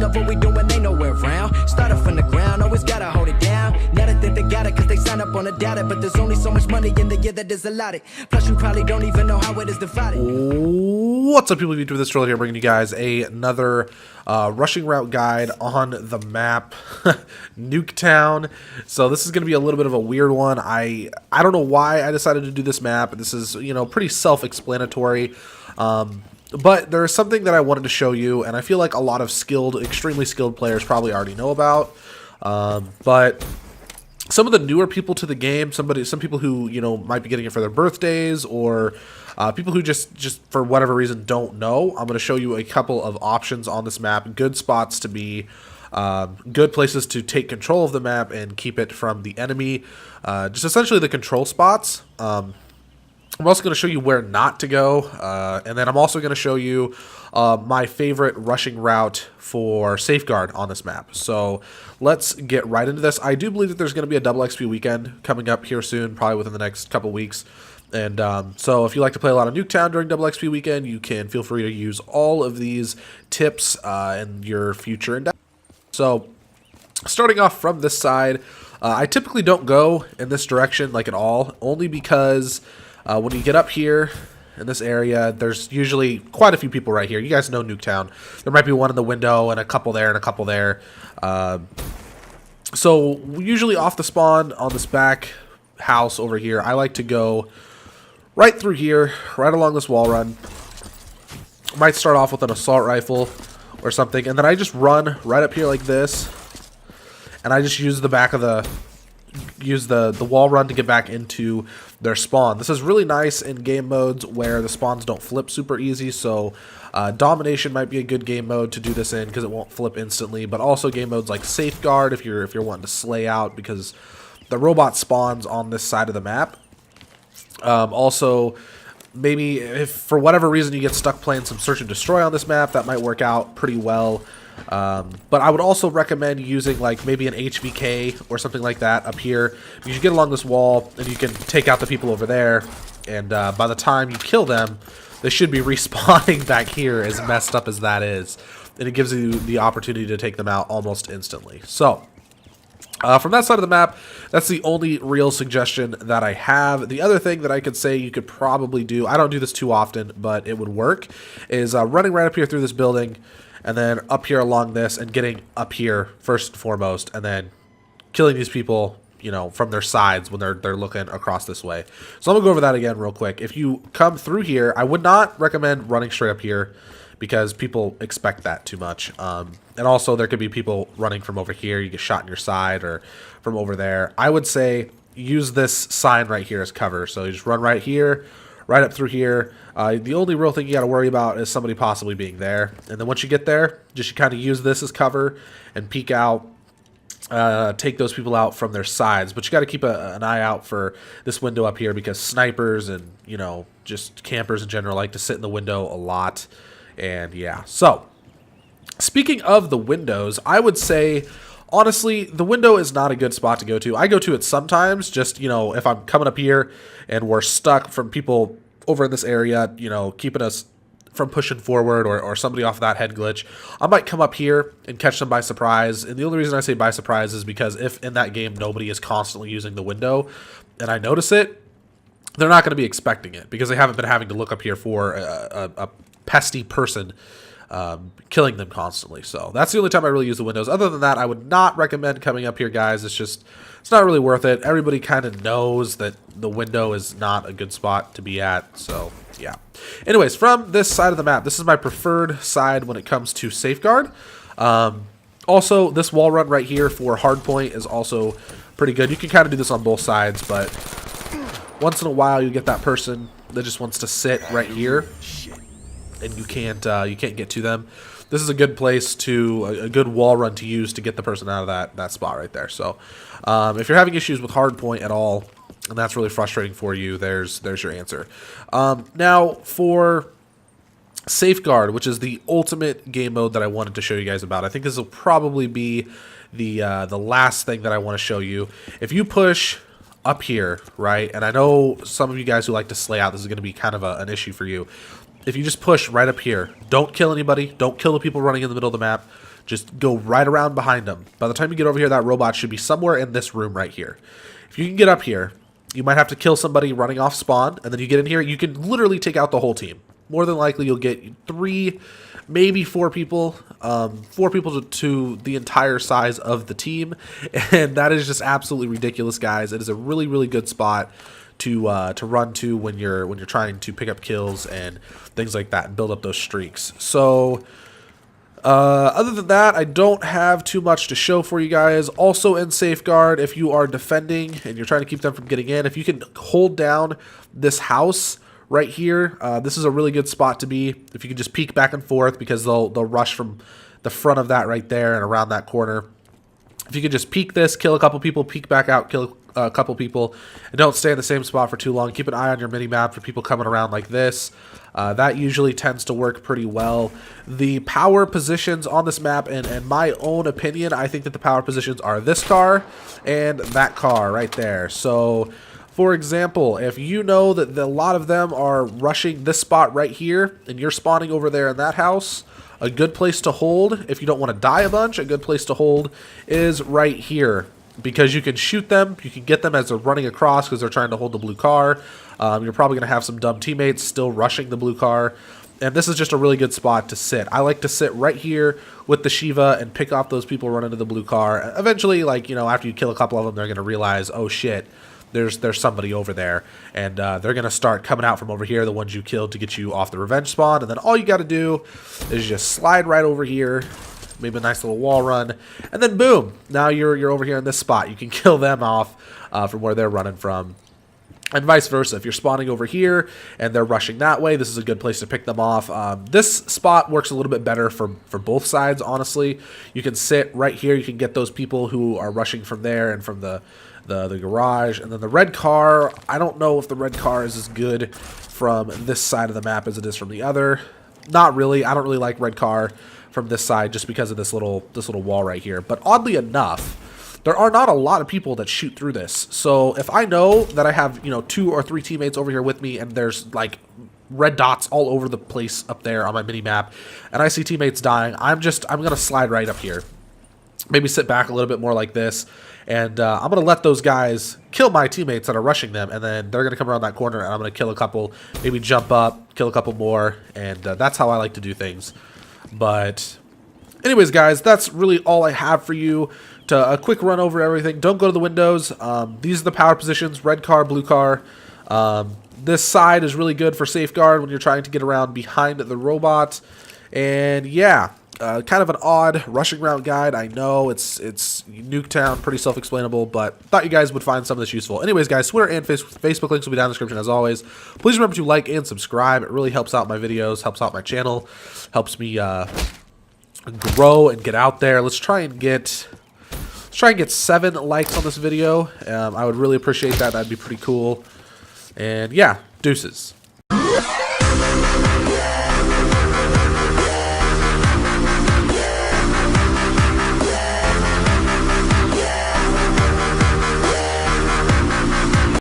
don't know what we doing, ain't nowhere around. Started from the ground, always gotta hold it down. Now they think they got it, cause they sign up on a data. But there's only so much money in the year that is allotted. Plus you probably don't even know how it is divided. What's up, people? YouTube, this troll here, bringing you guys another rushing route guide on the map, NUKETOWN. So this is going to be a little bit of a weird one. I don't know why I decided to do this map. This is, you know, pretty self-explanatory. But there's something that I wanted to show you, and I feel like a lot of extremely skilled players probably already know about. But some of the newer people to the game, some people who, you know, might be getting it for their birthdays, or people who just for whatever reason don't know, I'm going to show you a couple of options on this map, good spots to be, good places to take control of the map and keep it from the enemy, just essentially the control spots. I'm also going to show you where not to go, and then I'm also going to show you my favorite rushing route for Safeguard on this map. So let's get right into this. I do believe that there's going to be a double XP weekend coming up here soon, probably within the next couple weeks. And so if you like to play a lot of NUKETOWN during double XP weekend, you can feel free to use all of these tips in your future endeavors. So starting off from this side, I typically don't go in this direction like at all, only because when you get up here in this area, there's usually quite a few people right here. You guys know NUKETOWN. There might be one in the window and a couple there and a couple there. So usually off the spawn on this back house over here, I like to go right through here, right along this wall run. Might start off with an assault rifle or something, and then I just run right up here like this, and I just use the back of the wall run to get back into their spawn. This is really nice in game modes where the spawns don't flip super easy, so domination might be a good game mode to do this in because it won't flip instantly, but also game modes like Safeguard if you're wanting to slay out, because the robot spawns on this side of the map. Also, maybe if for whatever reason you get stuck playing some search and destroy on this map, that might work out pretty well. But I would also recommend using like maybe an HVK or something like that up here. You get along this wall and you can take out the people over there, and by the time you kill them, they should be respawning back here, as messed up as that is, and it gives you the opportunity to take them out almost instantly. So from that side of the map, that's the only real suggestion that I have. The other thing that I could say you could probably do, I don't do this too often, but it would work, is running right up here through this building, and then up here along this, and getting up here first and foremost, and then killing these people, you know, from their sides when they're looking across this way. So I'm gonna go over that again real quick. If you come through here, I would not recommend running straight up here, because people expect that too much. And also there could be people running from over here, you get shot in your side, or from over there. I would say use this sign right here as cover. So you just run right here, right up through here. The only real thing you gotta worry about is somebody possibly being there. And then once you get there, just kind of use this as cover and peek out, take those people out from their sides. But you gotta keep an eye out for this window up here, because snipers and, you know, just campers in general like to sit in the window a lot. And yeah, so speaking of the windows, I would say honestly the window is not a good spot to go to. I go to it sometimes, just, you know, if I'm coming up here and we're stuck from people over in this area, you know, keeping us from pushing forward, or somebody off that head glitch, I might come up here and catch them by surprise. And the only reason I say by surprise is because if in that game nobody is constantly using the window and I notice it, they're not going to be expecting it, because they haven't been having to look up here for a pesty person killing them constantly. So that's the only time I really use the windows. Other than that, I would not recommend coming up here, guys. It's not really worth it. Everybody kind of knows that the window is not a good spot to be at. So yeah. Anyways, from this side of the map, this is my preferred side when it comes to Safeguard. Also, this wall run right here for hardpoint is also pretty good. You can kind of do this on both sides, but once in a while you get that person that just wants to sit right here, and you can't get to them. This is a good place a good wall run to use to get the person out of that spot right there. So if you're having issues with hardpoint at all, and that's really frustrating for you, there's your answer. Now for Safeguard, which is the ultimate game mode that I wanted to show you guys about. I think this will probably be the last thing that I want to show you. If you push up here, right, and I know some of you guys who like to slay out, this is going to be kind of an issue for you. If you just push right up here, don't kill anybody, don't kill the people running in the middle of the map, Just go right around behind them. By the time you get over here, that robot should be somewhere in this room right here. If you can get up here, you might have to kill somebody running off spawn, and then you get in here, you can literally take out the whole team. More than likely, you'll get 3, maybe 4 people, 4 people to the entire size of the team, and that is just absolutely ridiculous, guys. It is a really, really good spot to run to when you're trying to pick up kills and things like that and build up those streaks. So other than that, I don't have too much to show for you guys. Also in Safeguard, if you are defending and you're trying to keep them from getting in, if you can hold down this house right here, this is a really good spot to be. If you can just peek back and forth, because they'll rush from the front of that right there and around that corner. If you could just peek this, kill a couple people, peek back out, kill a couple people, and don't stay in the same spot for too long. Keep an eye on your mini-map for people coming around like this. That usually tends to work pretty well. The power positions on this map, and in my own opinion, I think that the power positions are this car and that car right there. So, for example, if you know that a lot of them are rushing this spot right here, and you're spawning over there in that house, a good place to hold, if you don't want to die a bunch, a good place to hold is right here. Because you can shoot them, you can get them as they're running across because they're trying to hold the blue car. You're probably going to have some dumb teammates still rushing the blue car. And this is just a really good spot to sit. I like to sit right here with the Shiva and pick off those people running to the blue car. Eventually, like, you know, after you kill a couple of them, they're going to realize, oh shit, there's somebody over there. And they're going to start coming out from over here, the ones you killed, to get you off the revenge spawn. And then all you got to do is just slide right over here. Maybe a nice little wall run, and then boom, now you're over here in this spot. You can kill them off from where they're running from, and vice versa. If you're spawning over here and they're rushing that way, this is a good place to pick them off. This spot works a little bit better for both sides, honestly. You can sit right here, you can get those people who are rushing from there and from the garage. And then the red car, I don't know if the red car is as good from this side of the map as it is from the other. Not really. I don't really like red car from this side just because of this little wall right here. But oddly enough, there are not a lot of people that shoot through this. So if I know that I have, you know, 2 or 3 teammates over here with me, and there's like red dots all over the place up there on my mini map, and I see teammates dying, I'm gonna slide right up here. Maybe sit back a little bit more like this, and I'm gonna let those guys kill my teammates that are rushing them, and then they're gonna come around that corner, and I'm gonna kill a couple, maybe jump up, kill a couple more, and that's how I like to do things. But anyways, guys, that's really all I have for you. To a quick run over everything. Don't go to the windows. These are the power positions: red car, blue car. This side is really good for Safeguard when you're trying to get around behind the robot. And yeah, kind of an odd rushing route guide. I know it's NUKETOWN, pretty self-explainable, but thought you guys would find some of this useful. Anyways, guys, Twitter and Facebook links will be down in the description as always. Please remember to like and subscribe. It really helps out my videos, helps out my channel, helps me grow and get out there. Let's try and get 7 likes on this video. I would really appreciate that. That'd be pretty cool. And yeah, deuces.